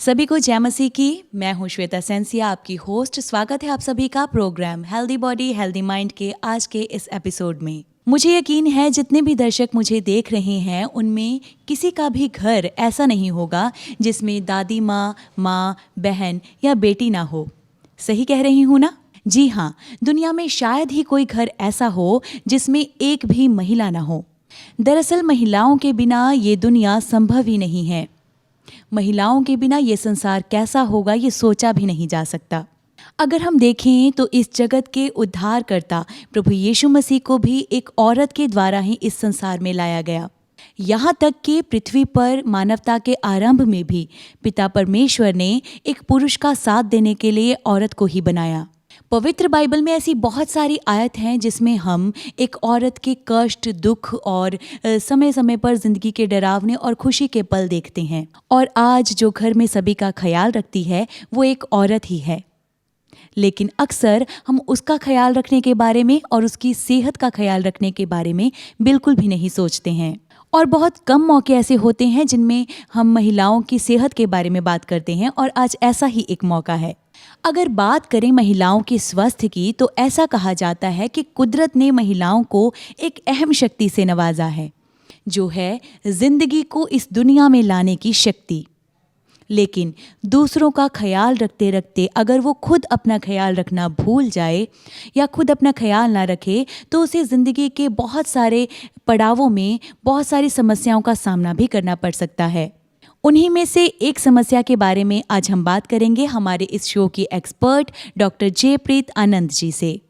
सभी को जय मसीह की। मैं हूं श्वेता सेंसिया, आपकी होस्ट। स्वागत है आप सभी का programme healthy body healthy mind के आज के इस एपिसोड में। मुझे यकीन है जितने भी दर्शक मुझे देख रहे हैं उनमें किसी का भी घर ऐसा नहीं होगा जिसमें दादी माँ, बहन या बेटी ना हो। सही कह रही हूँ ना? जी हाँ, दुनिया में शायद ही कोई घर ऐसा हो जिसमें एक भी महिला ना हो। दरअसल महिलाओं के बिना ये दुनिया संभव ही नहीं है। महिलाओं के बिना ये संसार कैसा होगा ये सोचा भी नहीं जा सकता। अगर हम देखें तो इस जगत के उद्धारकर्ता प्रभु यीशु मसीह को भी एक औरत के द्वारा ही इस संसार में लाया गया। यहाँ तक कि पृथ्वी पर मानवता के आरंभ में भी पिता परमेश्वर ने एक पुरुष का साथ देने के लिए औरत को ही बनाया। पवित्र बाइबल में ऐसी बहुत सारी आयत हैं जिसमें हम एक औरत के कष्ट, दुख और समय समय पर जिंदगी के डरावने और खुशी के पल देखते हैं। और आज जो घर में सभी का ख्याल रखती है वो एक औरत ही है। लेकिन अक्सर हम उसका ख्याल रखने के बारे में और उसकी सेहत का ख्याल रखने के बारे में बिल्कुल भी नहीं सोचते हैं। और बहुत कम मौके ऐसे होते हैं जिनमें हम महिलाओं की सेहत के बारे में बात करते हैं, और आज ऐसा ही एक मौका है। अगर बात करें महिलाओं के स्वास्थ्य की तो ऐसा कहा जाता है कि कुदरत ने महिलाओं को एक अहम शक्ति से नवाजा है, जो है जिंदगी को इस दुनिया में लाने की शक्ति। लेकिन दूसरों का ख्याल रखते रखते अगर वो खुद अपना ख्याल रखना भूल जाए या खुद अपना ख्याल ना रखे तो उसे ज़िंदगी के बहुत सारे पड़ावों में बहुत सारी समस्याओं का सामना भी करना पड़ सकता है। उन्हीं में से एक समस्या के बारे में आज हम बात करेंगे हमारे इस शो की एक्सपर्ट डॉक्टर जयप्रीत आनंद जी से।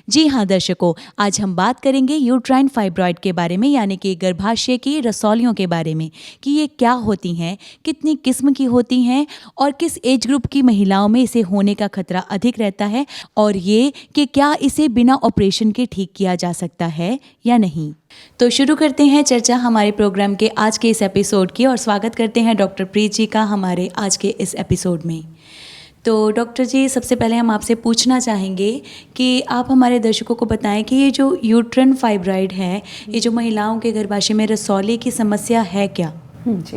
जी हाँ दर्शकों, आज हम बात करेंगे यूट्राइन फाइब्रॉइड के बारे में, यानी कि गर्भाशय की रसौलियों के बारे में कि ये क्या होती हैं, कितनी किस्म की होती हैं और किस एज ग्रुप की महिलाओं में इसे होने का खतरा अधिक रहता है, और ये कि क्या इसे बिना ऑपरेशन के ठीक किया जा सकता है या नहीं। तो शुरू करते हैं चर्चा हमारे प्रोग्राम के आज के इस एपिसोड की, और स्वागत करते हैं डॉक्टर प्रीत जी का हमारे आज के इस एपिसोड में। तो डॉक्टर जी, सबसे पहले हम आपसे पूछना चाहेंगे कि आप हमारे दर्शकों को बताएं कि ये जो यूट्राइन फाइब्रॉइड है, ये जो महिलाओं के गर्भाशय में रसौली की समस्या है क्या? जी,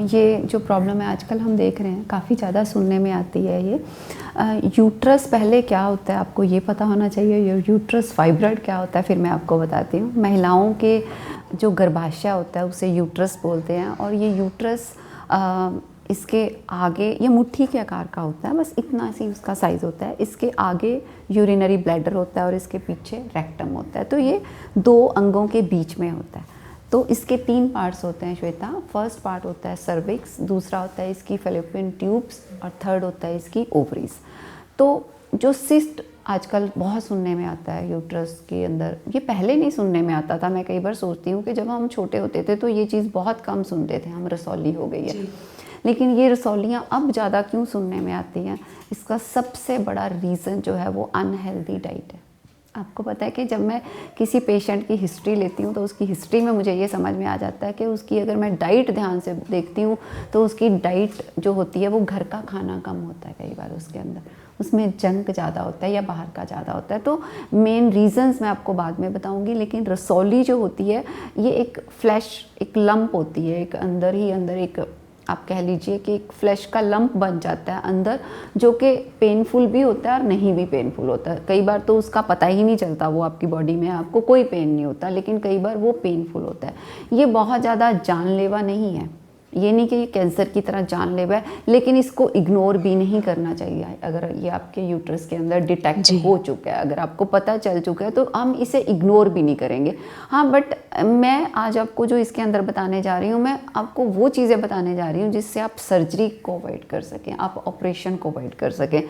ये जो प्रॉब्लम है आजकल हम देख रहे हैं, काफ़ी ज़्यादा सुनने में आती है। ये यूट्रस पहले क्या होता है आपको ये पता होना चाहिए। ये यूट्रस फाइब्रॉइड क्या होता है फिर मैं आपको बताती हूँ। महिलाओं के जो गर्भाशय होता है उसे यूट्रस बोलते हैं, और ये यूट्रस इसके आगे ये मुट्ठी के आकार का होता है, बस इतना सी उसका साइज़ होता है। इसके आगे यूरिनरी ब्लैडर होता है और इसके पीछे रेक्टम होता है। तो ये दो अंगों के बीच में होता है। तो इसके 3 पार्ट्स होते हैं श्वेता। फर्स्ट पार्ट होता है सर्विक्स, दूसरा होता है इसकी फैलोपियन ट्यूब्स, और थर्ड होता है इसकी ओवरीज। तो जो सिस्ट आजकल बहुत सुनने में आता है यूट्रस के अंदर, ये पहले नहीं सुनने में आता था। मैं कई बार सोचती हूँ कि जब हम छोटे होते थे तो ये चीज़ बहुत कम सुनते थे, हम रसौली हो गई है। लेकिन ये रसौलियाँ अब ज़्यादा क्यों सुनने में आती हैं? इसका सबसे बड़ा रीज़न जो है वो अनहेल्दी डाइट है। आपको पता है कि जब मैं किसी पेशेंट की हिस्ट्री लेती हूँ तो उसकी हिस्ट्री में मुझे ये समझ में आ जाता है कि उसकी अगर मैं डाइट ध्यान से देखती हूँ तो उसकी डाइट जो होती है वो घर का खाना कम होता है। कई बार उसके अंदर उसमें जंक ज़्यादा होता है या बाहर का ज़्यादा होता है। तो मेन रीजंस मैं आपको बाद में बताऊंगी। लेकिन रसौली जो होती है ये एक फ्लैश, एक लंप होती है, एक अंदर ही अंदर एक आप कह लीजिए कि एक फ्लैश का लंप बन जाता है अंदर, जो कि पेनफुल भी होता है और नहीं भी पेनफुल होता है। कई बार तो उसका पता ही नहीं चलता, वो आपकी बॉडी में आपको कोई पेन नहीं होता, लेकिन कई बार वो पेनफुल होता है। ये बहुत ज़्यादा जानलेवा नहीं है, ये नहीं कि ये कैंसर की तरह जानलेवा है, लेकिन इसको इग्नोर भी नहीं करना चाहिए। अगर ये आपके यूट्रस के अंदर डिटेक्ट हो चुका है, अगर आपको पता चल चुका है, तो हम इसे इग्नोर भी नहीं करेंगे। हाँ, बट मैं आज आपको जो इसके अंदर बताने जा रही हूँ, मैं आपको वो चीज़ें बताने जा रही हूँ जिससे आप सर्जरी को अवॉइड कर सकें, आप ऑपरेशन को अवॉइड कर सकें।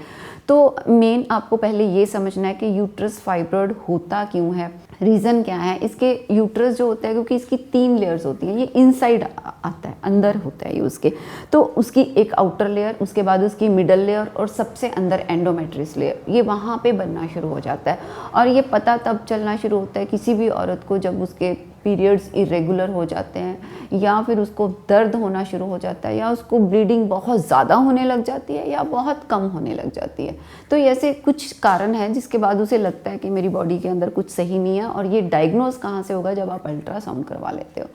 तो मेन आपको पहले ये समझना है कि यूट्रस फाइब्रॉइड होता क्यों है, रीज़न क्या है। इसके यूट्रस जो होता है, क्योंकि इसकी 3 लेयर्स होती हैं, ये इनसाइड आता है, अंदर होता है ये उसके। तो उसकी एक आउटर लेयर, उसके बाद उसकी मिडल लेयर, और सबसे अंदर एंडोमेट्रियस लेयर, ये वहाँ पे बनना शुरू हो जाता है। और ये पता तब चलना शुरू होता है किसी भी औरत को जब उसके पीरियड्स इरेगुलर हो जाते हैं, या फिर उसको दर्द होना शुरू हो जाता है, या उसको ब्लीडिंग बहुत ज़्यादा होने लग जाती है या बहुत कम होने लग जाती है। तो ऐसे कुछ कारण हैं जिसके बाद उसे लगता है कि मेरी बॉडी के अंदर कुछ सही नहीं है। और ये डायग्नोज कहाँ से होगा? जब आप अल्ट्रासाउंड करवा लेते हो।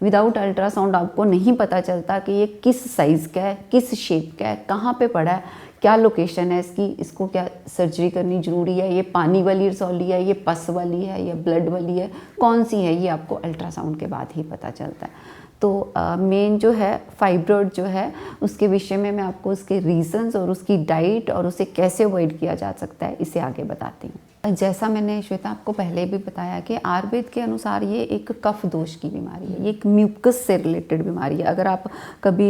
विदाउट अल्ट्रासाउंड आपको नहीं पता चलता कि ये किस साइज़ का है, किस शेप का है, कहाँ पे पड़ा है, क्या लोकेशन है इसकी, इसको क्या सर्जरी करनी ज़रूरी है, ये पानी वाली रसौली है, ये पस वाली है, या ब्लड वाली है, कौन सी है, ये आपको अल्ट्रासाउंड के बाद ही पता चलता है। तो मेन जो है फाइब्रॉइड जो है उसके विषय में मैं आपको उसके रीजंस और उसकी डाइट और उसे कैसे अवॉइड किया जा सकता है इसे आगे बताती हूँ। जैसा मैंने श्वेता आपको पहले भी बताया कि आयुर्वेद के अनुसार ये एक कफ दोष की बीमारी है, ये एक म्यूकस से रिलेटेड बीमारी है। अगर आप कभी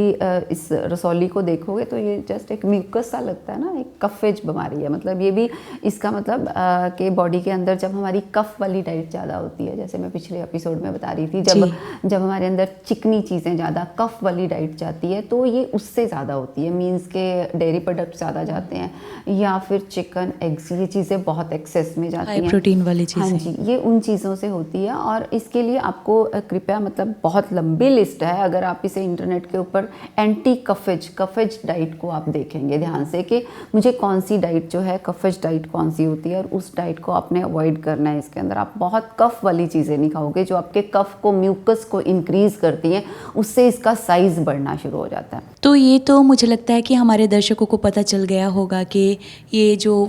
इस रसौली को देखोगे तो ये जस्ट एक म्यूकस सा लगता है ना, एक कफेज बीमारी है। मतलब ये भी इसका मतलब कि बॉडी के अंदर जब हमारी कफ वाली डाइट ज़्यादा होती है, जैसे मैं पिछले एपिसोड में बता रही थी, जब हमारे अंदर चिकनी चीज़ें ज़्यादा कफ वाली डाइट जाती है तो ये उससे ज़्यादा होती है। मीन्स के डेयरी प्रोडक्ट ज़्यादा जाते हैं या फिर चिकन, एग्स, ये चीज़ें बहुत एक्सेस में जाती हैं, प्रोटीन वाली चीज़ें। हाँ जी, ये उन चीज़ों से होती है। और इसके लिए आपको कृपया, मतलब बहुत लंबी लिस्ट है, अगर आप इसे इंटरनेट के ऊपर एंटी कफेज डाइट को आप देखेंगे ध्यान से कि मुझे कौन सी डाइट जो है, कफेज डाइट कौन सी होती है और उस डाइट को आपने अवॉइड करना है। इसके अंदर आप बहुत कफ वाली चीज़ें नहीं खाओगे जो आपके कफ को, म्यूकस को इंक्रीज़ करती हैं, उससे इसका साइज़ बढ़ना शुरू हो जाता है। तो ये तो मुझे लगता है कि हमारे दर्शकों को पता चल गया होगा कि ये जो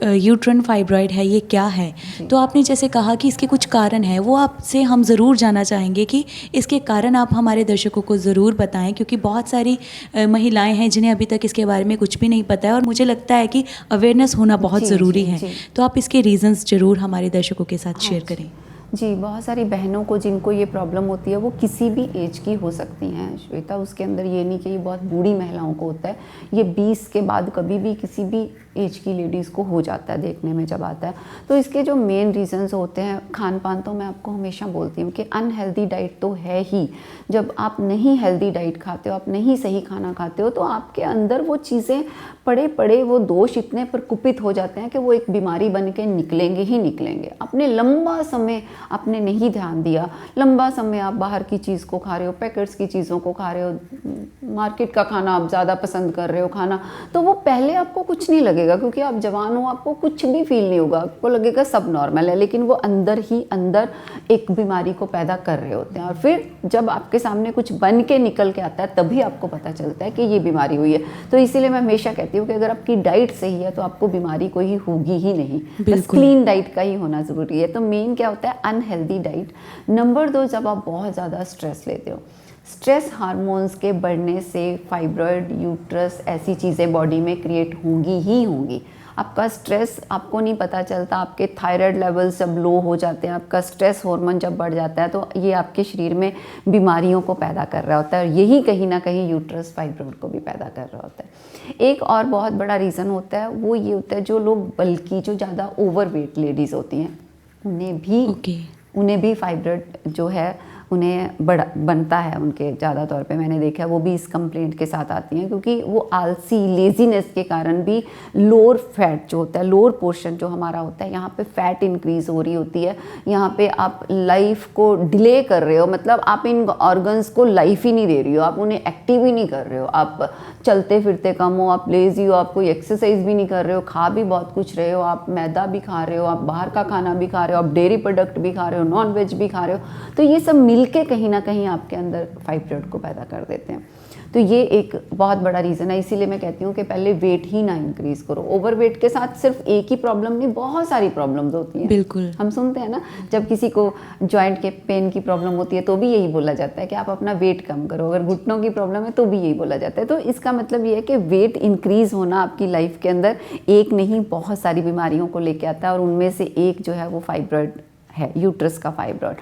यूट्रन फाइब्रॉइड है ये क्या है। तो आपने जैसे कहा कि इसके कुछ कारण हैं, वो आपसे हम ज़रूर जानना चाहेंगे कि इसके कारण आप हमारे दर्शकों को ज़रूर बताएं, क्योंकि बहुत सारी महिलाएं हैं जिन्हें अभी तक इसके बारे में कुछ भी नहीं पता है और मुझे लगता है कि अवेयरनेस होना बहुत ज़रूरी है। तो आप इसके रीज़न्स ज़रूर हमारे दर्शकों के साथ शेयर करें। जी, बहुत सारी बहनों को जिनको ये प्रॉब्लम होती है वो किसी भी एज की हो सकती हैं श्वेता। उसके अंदर ये नहीं कि ये बहुत बूढ़ी महिलाओं को होता है, ये 20 के बाद कभी भी किसी भी एज की लेडीज़ को हो जाता है देखने में जब आता है। तो इसके जो मेन रीजंस होते हैं, खान पान तो मैं आपको हमेशा बोलती हूँ कि अनहेल्दी डाइट तो है ही। जब आप नहीं हेल्दी डाइट खाते हो, आप नहीं सही खाना खाते हो, तो आपके अंदर वो चीज़ें पड़े पड़े वो दोष इतने प्रकुपित हो जाते हैं कि वो एक बीमारी बन के निकलेंगे ही निकलेंगे। आपने लंबा समय आपने नहीं ध्यान दिया, लंबा समय आप बाहर की चीज़ को खा रहे हो, पैकेट्स की चीज़ों को खा रहे हो, मार्केट का खाना आप ज़्यादा पसंद कर रहे हो खाना, तो वो पहले आपको कुछ नहीं लगेगा क्योंकि आप जवान हो, आपको कुछ भी फील नहीं होगा, आपको लगेगा सब नॉर्मल है, लेकिन वो अंदर ही अंदर एक बीमारी को पैदा कर रहे होते हैं। और फिर जब आपके सामने कुछ बन के निकल के आता है तभी आपको पता चलता है कि ये बीमारी हुई है। तो इसीलिए मैं हमेशा कहती हूँ कि अगर आपकी डाइट सही है तो आपको बीमारी कोई होगी ही नहीं, बस क्लीन डाइट का ही होना ज़रूरी है। तो मेन क्या होता है, अनहेल्दी डाइट। नंबर 2, जब आप बहुत ज़्यादा स्ट्रेस लेते हो, स्ट्रेस हार्मोन्स के बढ़ने से फाइब्रॉइड, यूट्रस, ऐसी चीज़ें बॉडी में क्रिएट होंगी ही होंगी। आपका स्ट्रेस आपको नहीं पता चलता, आपके थायराइड लेवल्स जब लो हो जाते हैं, आपका स्ट्रेस हार्मोन जब बढ़ जाता है तो ये आपके शरीर में बीमारियों को पैदा कर रहा होता है और यही कहीं ना कहीं यूट्रस फाइब्रॉइड को भी पैदा कर रहा होता है। एक और बहुत बड़ा रीज़न होता है, वो ये होता है जो लोग बल्कि, जो ज़्यादा ओवरवेट लेडीज़ होती हैं, उन्हें भी फाइब्रॉइड जो है उन्हें बनता है। उनके ज़्यादा तौर पे मैंने देखा है वो भी इस कंप्लेंट के साथ आती हैं क्योंकि वो आलसी, लेजीनेस के कारण भी लोअर फैट जो होता है, लोअर पोर्शन जो हमारा होता है, यहाँ पे फैट इंक्रीज हो रही होती है। यहाँ पे आप लाइफ को डिले कर रहे हो, मतलब आप इन ऑर्गन्स को लाइफ ही नहीं दे रही हो, आप उन्हें एक्टिव ही नहीं कर रहे हो, आप चलते फिरते कम हो, आप लेजी हो, आप कोई एक्सरसाइज भी नहीं कर रहे हो, खा भी बहुत कुछ रहे हो, आप मैदा भी खा रहे हो, आप बाहर का खाना भी खा रहे हो, आप डेयरी प्रोडक्ट भी खा रहे हो, नॉन वेज भी खा रहे हो, तो ये सब के कहीं ना कहीं आपके अंदर फाइब्रॉइड को पैदा कर देते हैं। तो ये एक बहुत बड़ा रीज़न है। इसीलिए मैं कहती हूँ कि पहले वेट ही ना इंक्रीज़ करो। ओवरवेट के साथ सिर्फ एक ही प्रॉब्लम नहीं, बहुत सारी प्रॉब्लम्स होती हैं। बिल्कुल, हम सुनते हैं ना, जब किसी को जॉइंट के पेन की प्रॉब्लम होती है तो भी यही बोला जाता है कि आप अपना वेट कम करो। अगर घुटनों की प्रॉब्लम है तो भी यही बोला जाता है। तो इसका मतलब ये है कि वेट इंक्रीज़ होना आपकी लाइफ के अंदर एक नहीं, बहुत सारी बीमारियों को लेके आता है और उनमें से एक जो है वो फाइब्रॉइड है, यूट्रस का फाइब्रॉइड।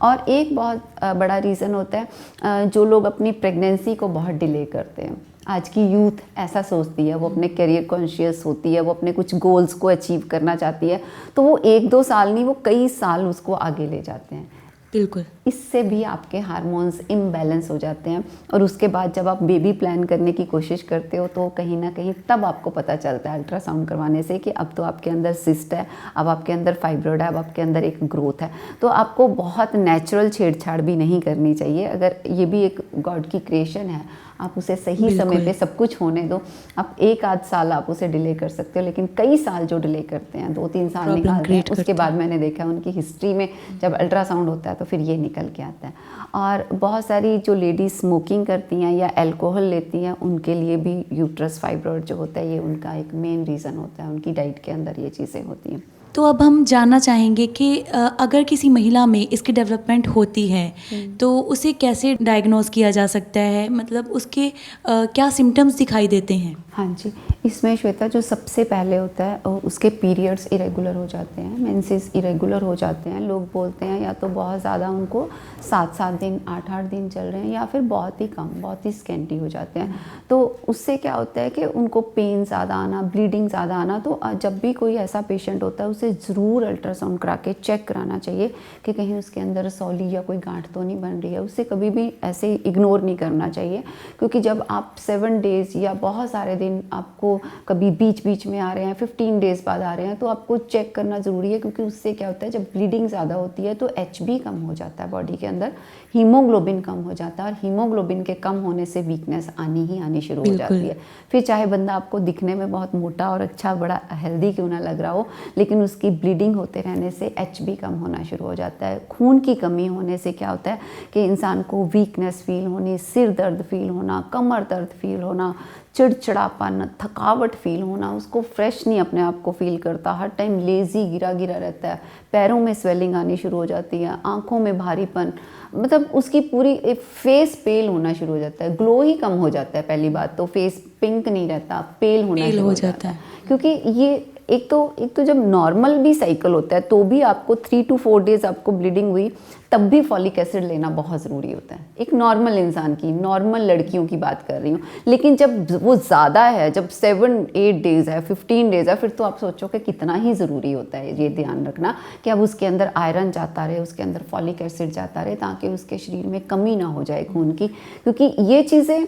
और एक बहुत बड़ा रीज़न होता है जो लोग अपनी प्रेगनेंसी को बहुत डिले करते हैं। आज की यूथ ऐसा सोचती है, वो अपने करियर कॉन्शियस होती है, वो अपने कुछ गोल्स को अचीव करना चाहती है, तो वो 1-2 साल नहीं, वो कई साल उसको आगे ले जाते हैं। बिल्कुल, इससे भी आपके हार्मोन्स इम्बैलेंस हो जाते हैं और उसके बाद जब आप बेबी प्लान करने की कोशिश करते हो तो कहीं ना कहीं तब आपको पता चलता है अल्ट्रासाउंड करवाने से कि अब तो आपके अंदर सिस्ट है, अब आपके अंदर फाइब्रॉइड है, अब आपके अंदर एक ग्रोथ है। तो आपको बहुत नेचुरल छेड़छाड़ भी नहीं करनी चाहिए। अगर ये भी एक गॉड की क्रिएशन है, आप उसे सही समय पे सब कुछ होने दो। आप 1-8 साल आप उसे डिले कर सकते हो, लेकिन कई साल जो डिले करते हैं, 2-3 साल निकालते हैं, उसके बाद मैंने देखा उनकी हिस्ट्री में जब अल्ट्रासाउंड होता है तो फिर ये निकल निकल के आता है। और बहुत सारी जो लेडीज स्मोकिंग करती हैं या अल्कोहल लेती हैं, उनके लिए भी यूट्रस फाइब्रॉइड जो होता है ये उनका एक मेन रीज़न होता है, उनकी डाइट के अंदर ये चीज़ें होती हैं। तो अब हम जानना चाहेंगे कि अगर किसी महिला में इसकी डेवलपमेंट होती है तो उसे कैसे डायग्नोज किया जा सकता है, मतलब उसके क्या सिम्टम्स दिखाई देते हैं? हाँ जी, इसमें श्वेता जो सबसे पहले होता है उसके पीरियड्स इरेगुलर हो जाते हैं, मेंसेस इरेगुलर हो जाते हैं। लोग बोलते हैं या तो बहुत ज़्यादा उनको 7-7 दिन 8-8 दिन चल रहे हैं, या फिर बहुत ही कम, बहुत ही स्कैंटी हो जाते हैं। तो उससे क्या होता है कि उनको पेन ज़्यादा आना, ब्लीडिंग ज़्यादा आना। तो जब भी कोई ऐसा पेशेंट होता है उसे ज़रूर अल्ट्रासाउंड करा के चेक कराना चाहिए कि कहीं उसके अंदर सौली या कोई गांठ तो नहीं बन रही है। उसे कभी भी ऐसे इग्नोर नहीं करना चाहिए, क्योंकि जब आप 7 डेज़ या बहुत सारे दिन आपको कभी बीच बीच में आ रहे हैं, 15 डेज़ बाद आ रहे हैं, तो आपको चेक करना ज़रूरी है। क्योंकि उससे क्या होता है, जब ब्लीडिंग ज़्यादा होती है तो HB कम हो जाता है बॉडी के अंदर, हीमोग्लोबिन कम हो जाता है, और हीमोग्लोबिन के कम होने से वीकनेस आनी शुरू हो जाती है। फिर चाहे बंदा आपको दिखने में बहुत मोटा और अच्छा बड़ा हेल्दी क्यों ना लग रहा हो, लेकिन उसकी ब्लीडिंग होते रहने से HB कम होना शुरू हो जाता है। खून की कमी होने से क्या होता है कि इंसान को वीकनेस फील होनी, सिर दर्द फील होना, कमर दर्द फील होना, चिड़चिड़ापन, थकावट फील होना, उसको फ्रेश नहीं अपने आप को फील करता, हर टाइम लेज़ी गिरा रहता है, पैरों में स्वेलिंग आनी शुरू हो जाती है, आंखों में भारीपन, मतलब उसकी पूरी फेस पेल होना शुरू हो जाता है, ग्लो ही कम हो जाता है। पहली बात तो फेस पिंक नहीं रहता, पेल होना शुरू हो जाता है। क्योंकि ये एक तो जब नॉर्मल भी साइकिल होता है तो भी आपको 3 to 4 डेज़ आपको ब्लीडिंग हुई, तब भी फॉलिक एसिड लेना बहुत ज़रूरी होता है, एक नॉर्मल इंसान की, नॉर्मल लड़कियों की बात कर रही हूँ। लेकिन जब वो ज़्यादा है, जब 7-8 डेज़ है, 15 डेज़ है, फिर तो आप सोचो कि कितना ही ज़रूरी होता है ये ध्यान रखना कि अब उसके अंदर आयरन जाता रहे, उसके अंदर फॉलिक एसिड जाता रहे, ताकि उसके शरीर में कमी ना हो जाए खून की। क्योंकि ये चीज़ें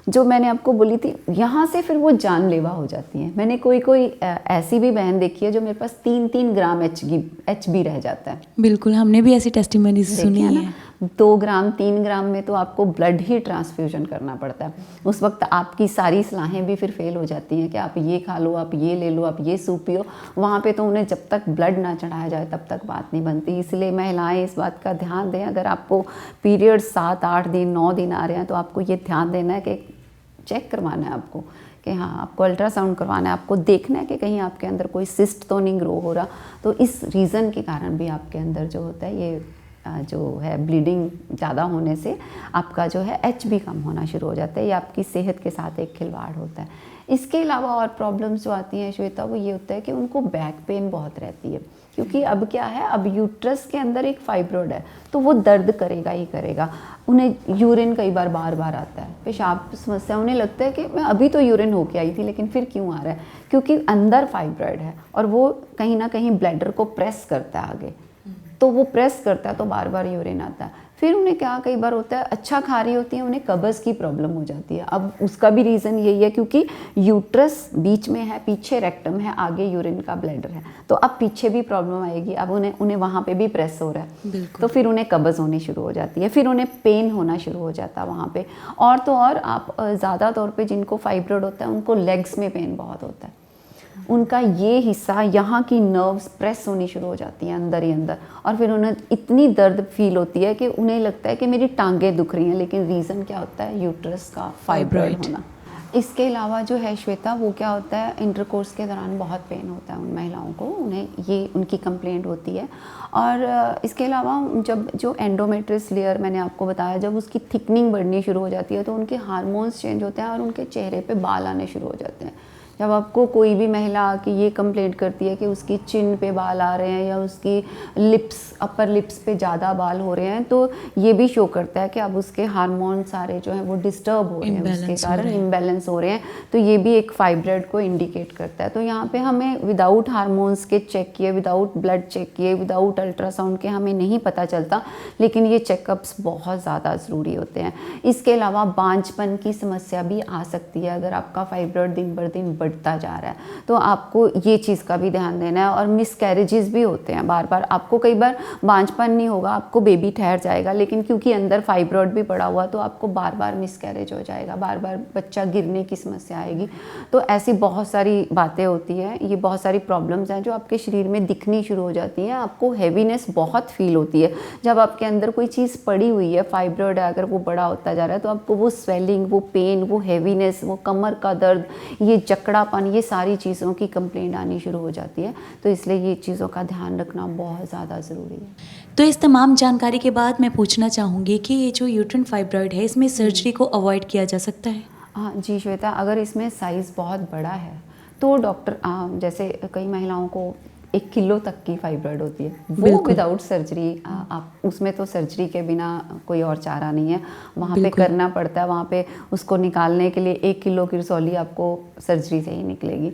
जो मैंने आपको बोली थी, यहाँ से फिर वो जानलेवा हो जाती हैं। मैंने कोई ऐसी भी बहन देखी है जो मेरे पास 3-3 ग्राम HB रह जाता है। बिल्कुल, हमने भी ऐसी टेस्टिमनीज सुनी है। 2 ग्राम 3 ग्राम में तो आपको ब्लड ही ट्रांसफ्यूजन करना पड़ता है। उस वक्त आपकी सारी सलाहें भी फिर फेल हो जाती हैं कि आप ये खा लो, आप ये ले लो, आप ये सूप पियो। वहाँ पे तो उन्हें जब तक ब्लड ना चढ़ाया जाए तब तक बात नहीं बनती। इसलिए महिलाएं इस बात का ध्यान दें, अगर आपको पीरियड 7-8 दिन 9 दिन आ रहे हैं तो आपको ये ध्यान देना है कि चेक करवाना है आपको, कि हाँ आपको अल्ट्रासाउंड करवाना है, आपको देखना है कि कहीं आपके अंदर कोई सिस्ट तो नहीं ग्रो हो रहा। तो इस रीज़न के कारण भी आपके अंदर जो होता है ये जो है ब्लीडिंग ज़्यादा होने से आपका जो है HB कम होना शुरू हो जाता है। ये आपकी सेहत के साथ एक खिलवाड़ होता है। इसके अलावा और प्रॉब्लम्स जो आती हैं श्वेता, वो ये होता है कि उनको बैक पेन बहुत रहती है। क्योंकि अब क्या है, अब यूट्रस के अंदर एक फाइब्रॉइड है तो वो दर्द करेगा ही करेगा। उन्हें यूरिन कई बार आता है, पेशाब समस्या, उन्हें लगता है कि मैं अभी तो यूरिन होके आई थी लेकिन फिर क्यों आ रहा है, क्योंकि अंदर फाइब्रॉइड है और वो कहीं ना कहीं ब्लैडर को प्रेस करता है आगे, तो वो प्रेस करता है तो बार बार यूरिन आता है। फिर उन्हें क्या कई बार होता है, अच्छा खा रही होती है, उन्हें कब्ज़ की प्रॉब्लम हो जाती है। अब उसका भी रीज़न यही है क्योंकि यूट्रस बीच में है, पीछे रेक्टम है, आगे यूरिन का ब्लैडर है, तो अब पीछे भी प्रॉब्लम आएगी। अब उन्हें वहाँ पे भी प्रेस हो रहा है, तो फिर उन्हें कब्ज़ होनी शुरू हो जाती है, फिर उन्हें पेन होना शुरू हो जाता है वहाँ पे। और तो और आप ज़्यादा तौर पे जिनको फाइब्रॉइड होता है उनको लेग्स में पेन बहुत होता है। उनका ये हिस्सा, यहाँ की नर्व्स प्रेस होनी शुरू हो जाती हैं अंदर ही अंदर, और फिर उन्हें इतनी दर्द फील होती है कि उन्हें लगता है कि मेरी टांगें दुख रही हैं, लेकिन रीज़न क्या होता है, यूट्रस का फाइब्रॉइड होना। इसके अलावा जो है श्वेता, वो क्या होता है, इंटरकोर्स के दौरान बहुत पेन होता है उन महिलाओं को, उन्हें ये उनकी कंप्लेंट होती है। और इसके अलावा जब जो एंडोमेट्रियस लेयर मैंने आपको बताया, जब उसकी थिकनिंग बढ़नी शुरू हो जाती है तो उनके हार्मोन्स चेंज होते हैं और उनके चेहरे पे बाल आने शुरू हो जाते हैं। जब आपको कोई भी महिला आके ये कंप्लेंट करती है कि उसकी चिन पे बाल आ रहे हैं या उसकी लिप्स, अपर लिप्स पे ज़्यादा बाल हो रहे हैं, तो ये भी शो करता है कि अब उसके हार्मोन सारे जो हैं वो डिस्टर्ब हो रहे हैं, उसके कारण इम्बैलेंस हो रहे हैं। तो ये भी एक फाइब्रॉइड को इंडिकेट करता है। तो यहाँ पे हमें विदाउट हार्मोन्स के चेक किए, विदाउट ब्लड चेक किए, विदाउट अल्ट्रासाउंड के हमें नहीं पता चलता, लेकिन ये चेकअप्स बहुत ज़्यादा ज़रूरी होते हैं। इसके अलावा बांझपन की समस्या भी आ सकती है। अगर आपका फाइब्रॉइड दिन बर दिन बढ़ता जा रहा है। तो आपको ये चीज़ का भी ध्यान देना है। और मिसकैरेजेस भी होते हैं बार बार, आपको कई बार बांझपन नहीं होगा, आपको बेबी ठहर जाएगा, लेकिन क्योंकि अंदर फाइब्रॉइड भी पड़ा हुआ तो आपको बार बार मिसकैरेज हो जाएगा, बार बार बच्चा गिरने की समस्या आएगी। तो ऐसी बहुत सारी बातें होती हैं, ये बहुत सारी प्रॉब्लम्स हैं जो आपके शरीर में दिखनी शुरू हो जाती हैं। आपको हैवीनेस बहुत फील होती है जब आपके अंदर कोई चीज़ पड़ी हुई है, फाइब्रॉइड है अगर वो बड़ा होता जा रहा है तो आपको वो स्वेलिंग, वो पेन, वो हैवीनेस, वो कमर का दर्द, ये जकड़ापन, ये सारी चीज़ों की कंप्लेंट आनी शुरू हो जाती है। तो इसलिए ये चीज़ों का ध्यान रखना बहुत ज़्यादा ज़रूरी है। तो इस तमाम जानकारी के बाद मैं पूछना चाहूँगी कि ये जो यूट्राइन फाइब्रॉइड है, इसमें सर्जरी को अवॉइड किया जा सकता है? हाँ जी श्वेता, अगर इसमें साइज़ बहुत बड़ा है तो डॉक्टर जैसे कई महिलाओं को 1 किलो तक की फाइब्रॉइड होती है, वो विदाउट सर्जरी, आप उसमें तो सर्जरी के बिना कोई और चारा नहीं है, वहाँ पे करना पड़ता है। वहाँ पे उसको निकालने के लिए 1 किलो की रसौली आपको सर्जरी से ही निकलेगी।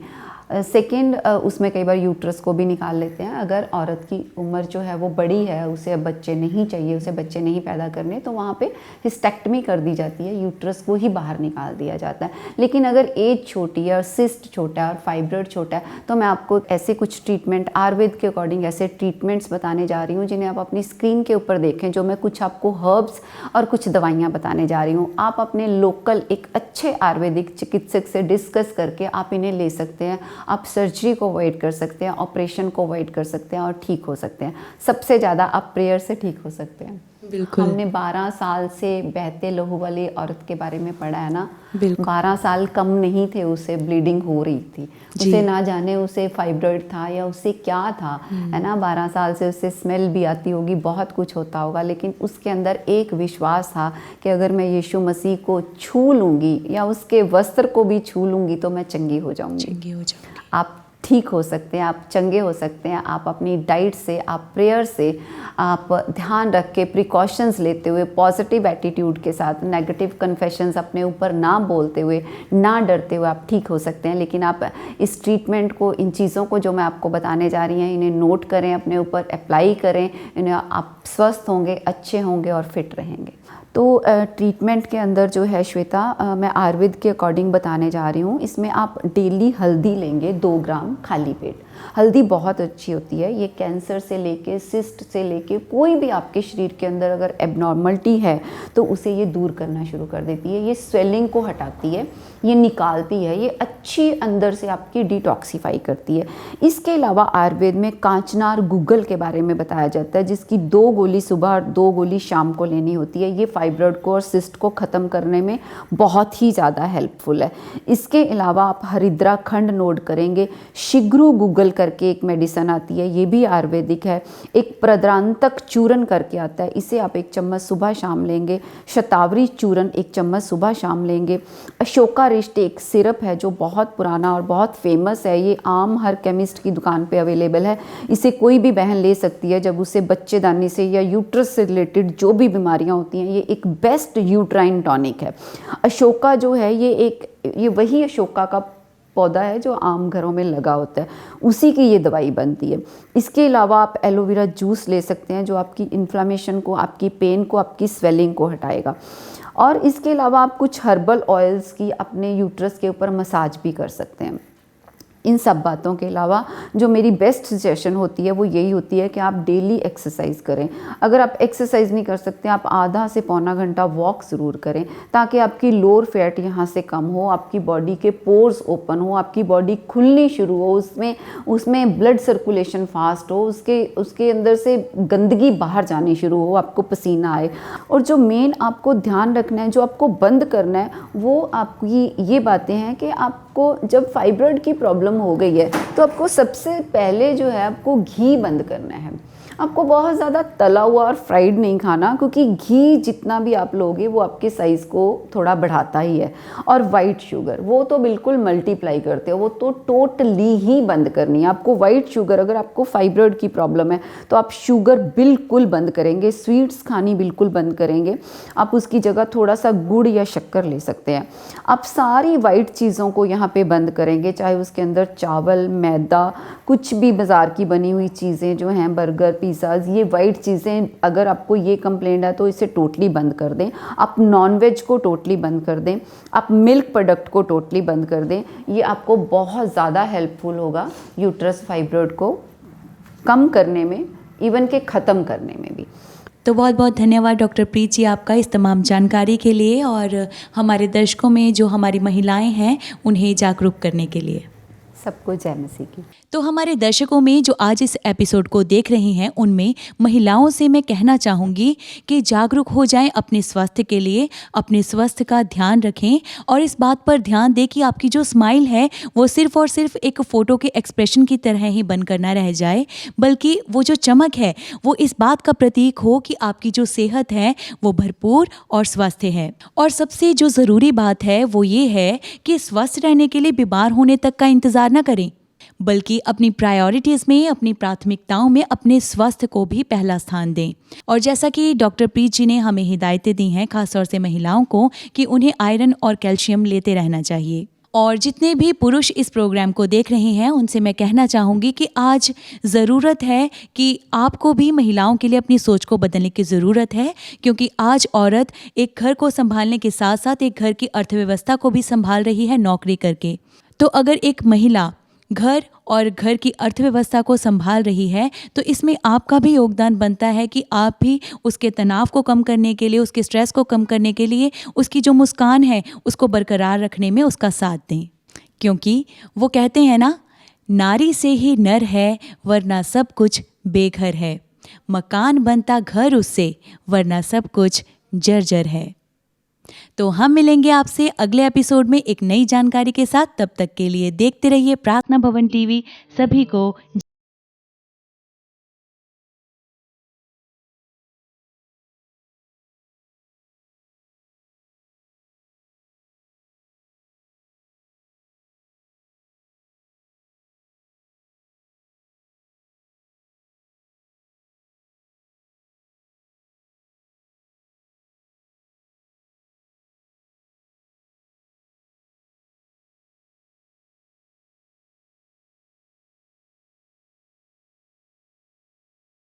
सेकेंड, उसमें कई बार यूट्रस को भी निकाल लेते हैं। अगर औरत की उम्र जो है वो बड़ी है, उसे अब बच्चे नहीं चाहिए, उसे बच्चे नहीं पैदा करने, तो वहाँ पे हिस्टेक्टमी कर दी जाती है, यूट्रस को ही बाहर निकाल दिया जाता है। लेकिन अगर एज छोटी है और सिस्ट छोटा है और फाइब्रॉइड छोटा है तो मैं आपको ऐसे कुछ ट्रीटमेंट आयुर्वेद के अकॉर्डिंग ऐसे ट्रीटमेंट्स बताने जा रही हूँ जिन्हें आप अपनी स्क्रीन के ऊपर देखें, जो मैं कुछ आपको हर्ब्स और कुछ दवाइयाँ बताने जा रही हूँ। आप अपने लोकल एक अच्छे आयुर्वेदिक चिकित्सक से डिस्कस करके आप इन्हें ले सकते हैं। आप सर्जरी को अवॉइड कर सकते हैं, ऑपरेशन को अवॉइड कर सकते हैं और ठीक हो सकते हैं। सबसे ज़्यादा आप प्रेयर से ठीक हो सकते हैं। बिल्कुल। हमने 12 साल से बहते लहू वाली औरत के बारे में पढ़ा है ना। बिल्कुल। 12 साल कम नहीं थे, उसे ब्लीडिंग हो रही थी, उसे ना जाने उसे फाइब्रॉइड था या उसे क्या था, है ना। 12 साल से उसे स्मेल भी आती होगी, बहुत कुछ होता होगा, लेकिन उसके अंदर एक विश्वास था कि अगर मैं यीशु मसीह को छू लूँगी या उसके वस्त्र को भी छू लूँगी तो मैं चंगी हो जाऊँगी। आप ठीक हो सकते हैं, आप चंगे हो सकते हैं। आप अपनी डाइट से, आप प्रेयर से, आप ध्यान रख के, प्रिकॉशंस लेते हुए, पॉजिटिव एटीट्यूड के साथ, नेगेटिव कन्फेशंस अपने ऊपर ना बोलते हुए, ना डरते हुए आप ठीक हो सकते हैं। लेकिन आप इस ट्रीटमेंट को, इन चीज़ों को जो मैं आपको बताने जा रही हैं, इन्हें नोट करें, अपने ऊपर अप्लाई करें, इन्हें आप स्वस्थ होंगे, अच्छे होंगे और फिट रहेंगे। तो ट्रीटमेंट के अंदर जो है श्वेता, मैं आयुर्वेद के अकॉर्डिंग बताने जा रही हूँ। इसमें आप डेली हल्दी लेंगे 2 ग्राम खाली पेट। हल्दी बहुत अच्छी होती है, ये कैंसर से लेके, सिस्ट से लेके, कोई भी आपके शरीर के अंदर अगर एबनॉर्मलिटी है तो उसे ये दूर करना शुरू कर देती है। ये स्वेलिंग को हटाती है, ये निकालती है, ये अच्छी अंदर से आपकी डिटॉक्सीफाई करती है। इसके अलावा आयुर्वेद में कांचनार गूगल के बारे में बताया जाता है, जिसकी 2 गोली सुबह और 2 गोली शाम को लेनी होती है। ये फाइब्रॉइड को और सिस्ट को ख़त्म करने में बहुत ही ज़्यादा हेल्पफुल है। इसके अलावा आप हरिद्रा खंड नोट करेंगे। शीघ्रु गूगल करके एक मेडिसिन आती है, ये भी आयुर्वेदिक है। एक प्रद्रांतक चूर्ण करके आता है, इसे आप 1 चम्मच सुबह शाम लेंगे। शतावरी चूर्ण 1 चम्मच सुबह शाम लेंगे। अशोका रिष्ट एक सिरप है जो बहुत पुराना और बहुत फेमस है, ये आम हर केमिस्ट की दुकान पे अवेलेबल है। इसे कोई भी बहन ले सकती है जब उसे बच्चेदानी से या यूट्रस से रिलेटेड जो भी बीमारियां होती हैं। ये एक बेस्ट यूट्राइन टॉनिक है। अशोका जो है ये वही अशोका का पौधा है जो आम घरों में लगा होता है, उसी की ये दवाई बनती है। इसके अलावा आप एलोवेरा जूस ले सकते हैं जो आपकी इन्फ्लामेशन को, आपकी पेन को, आपकी स्वेलिंग को हटाएगा। और इसके अलावा आप कुछ हर्बल ऑयल्स की अपने यूट्रस के ऊपर मसाज भी कर सकते हैं। इन सब बातों के अलावा जो मेरी बेस्ट सजेशन होती है वो यही होती है कि आप डेली एक्सरसाइज करें। अगर आप एक्सरसाइज नहीं कर सकते, आप आधा से पौना घंटा वॉक ज़रूर करें, ताकि आपकी लोअर फैट यहाँ से कम हो, आपकी बॉडी के पोर्स ओपन हो, आपकी बॉडी खुलनी शुरू हो, उसमें ब्लड सर्कुलेशन फास्ट हो, उसके अंदर से गंदगी बाहर जानी शुरू हो, आपको पसीना आए। और जो मेन आपको ध्यान रखना है, जो आपको बंद करना है, वो आपकी ये बातें हैं कि आपको जब फाइब्रॉइड की प्रॉब्लम हो गई है तो आपको सबसे पहले जो है आपको घी बंद करना है। आपको बहुत ज़्यादा तला हुआ और फ्राइड नहीं खाना, क्योंकि घी जितना भी आप लोगे वो आपके साइज़ को थोड़ा बढ़ाता ही है। और वाइट शुगर वो तो बिल्कुल मल्टीप्लाई करते हो, वो तो टोटली ही बंद करनी है आपको। वाइट शुगर, अगर आपको फाइब्रॉइड की प्रॉब्लम है तो आप शुगर बिल्कुल बंद करेंगे, स्वीट्स खानी बिल्कुल बंद करेंगे। आप उसकी जगह थोड़ा सा गुड़ या शक्कर ले सकते हैं। आप सारी वाइट चीज़ों को यहाँ पे बंद करेंगे, चाहे उसके अंदर चावल, मैदा, कुछ भी बाज़ार की बनी हुई चीज़ें जो हैं, बर्गर, पिज़्ज़ाज़, ये वाइट चीज़ें, अगर आपको ये कंप्लेंट है तो इसे टोटली बंद कर दें। आप नॉनवेज को टोटली बंद कर दें, आप मिल्क प्रोडक्ट को टोटली बंद कर दें। ये आपको बहुत ज़्यादा हेल्पफुल होगा यूट्रस फाइब्रॉइड को कम करने में, इवन के ख़त्म करने में भी। तो बहुत बहुत धन्यवाद डॉक्टर प्रीत जी आपका इस तमाम जानकारी के लिए और हमारे दर्शकों में जो हमारी महिलाएं हैं उन्हें जागरूक करने के लिए। सबको जय मसीह की। तो हमारे दर्शकों में जो आज इस एपिसोड को देख रहे हैं उनमें महिलाओं से मैं कहना चाहूँगी कि जागरूक हो जाएं अपने स्वास्थ्य के लिए, अपने स्वास्थ्य का ध्यान रखें और इस बात पर ध्यान दें कि आपकी जो स्माइल है वो सिर्फ और सिर्फ एक फ़ोटो के एक्सप्रेशन की तरह ही बनकर ना रह जाए, बल्कि वो जो चमक है वो इस बात का प्रतीक हो कि आपकी जो सेहत है वो भरपूर और स्वस्थ है। और सबसे जो ज़रूरी बात है वो ये है कि स्वस्थ रहने के लिए बीमार होने तक का इंतज़ार न करें, बल्कि अपनी प्रायोरिटीज़ में, अपनी प्राथमिकताओं में अपने स्वास्थ्य को भी पहला स्थान दें। और जैसा कि डॉक्टर प्रीत जी ने हमें हिदायतें दी हैं खासतौर से महिलाओं को कि उन्हें आयरन और कैल्शियम लेते रहना चाहिए। और जितने भी पुरुष इस प्रोग्राम को देख रहे हैं उनसे मैं कहना चाहूँगी कि आज ज़रूरत है कि आपको भी महिलाओं के लिए अपनी सोच को बदलने की ज़रूरत है, क्योंकि आज औरत एक घर को संभालने के साथ साथ एक घर की अर्थव्यवस्था को भी संभाल रही है नौकरी करके। तो अगर एक महिला घर और घर की अर्थव्यवस्था को संभाल रही है तो इसमें आपका भी योगदान बनता है कि आप भी उसके तनाव को कम करने के लिए, उसके स्ट्रेस को कम करने के लिए, उसकी जो मुस्कान है उसको बरकरार रखने में उसका साथ दें। क्योंकि वो कहते हैं ना, नारी से ही नर है वरना सब कुछ बेघर है, मकान बनता घर उससे वरना सब कुछ जर्जर है। तो हम मिलेंगे आपसे अगले एपिसोड में एक नई जानकारी के साथ। तब तक के लिए देखते रहिए प्रार्थना भवन टीवी। सभी को